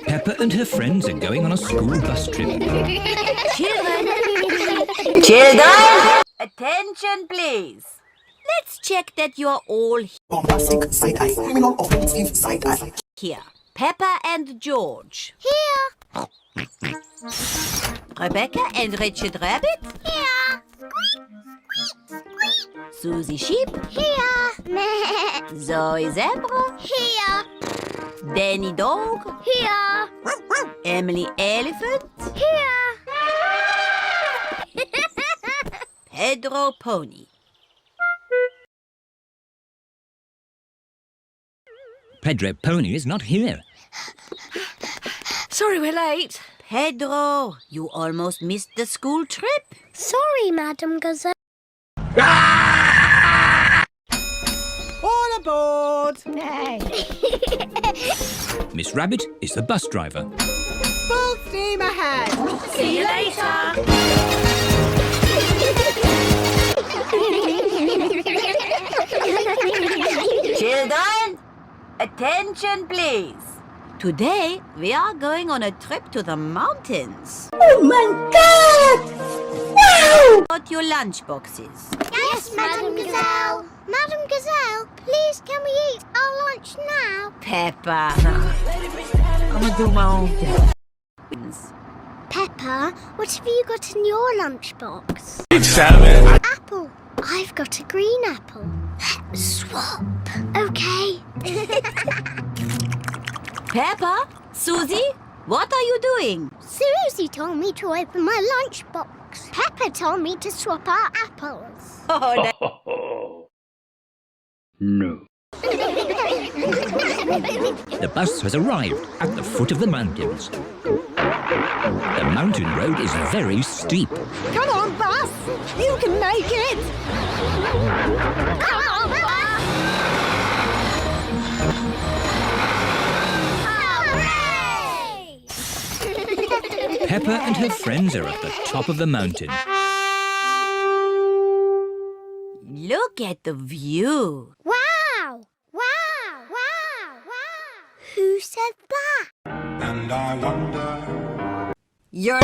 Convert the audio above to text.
Peppa and her friends are going on a school bus trip. Children! Attention, please. Let's check that you're all here. Peppa and George. Here. Rebecca and Richard Rabbit. Here. Susie Sheep. Here. Zoe Zebra. Here. Danny Dog. Here. Emily Elephant. Here. Pedro Pony. Pedro Pony is not here. Sorry we're late. Pedro, you almost missed the school trip. Sorry, Madam Gazelle. All aboard! Hey. Miss Rabbit is the bus driver. Full steam ahead. See you later. Children, attention please. Today, we are going on a trip to the mountains. Oh my God! Wow! Got your lunch boxes. Yes, Madam Gazelle. Madam Gazelle, please can we eat our lunch now? Peppa. I'm gonna do my own thing. Peppa, what have you got in your lunchbox? Salmon. Apple. I've got a green apple. Let's swap. Okay. Peppa, Susie, what are you doing? Susie told me to open my lunchbox. Peppa told me to swap our apples. Oh, that No. The bus has arrived at the foot of the mountains. The mountain road is very steep. Come on, bus. You can make it. Hooray! Peppa and her friends are at the top of the mountain. Look at the view. Wow! Wow! Wow! Wow! Who said that? And I wonder. You're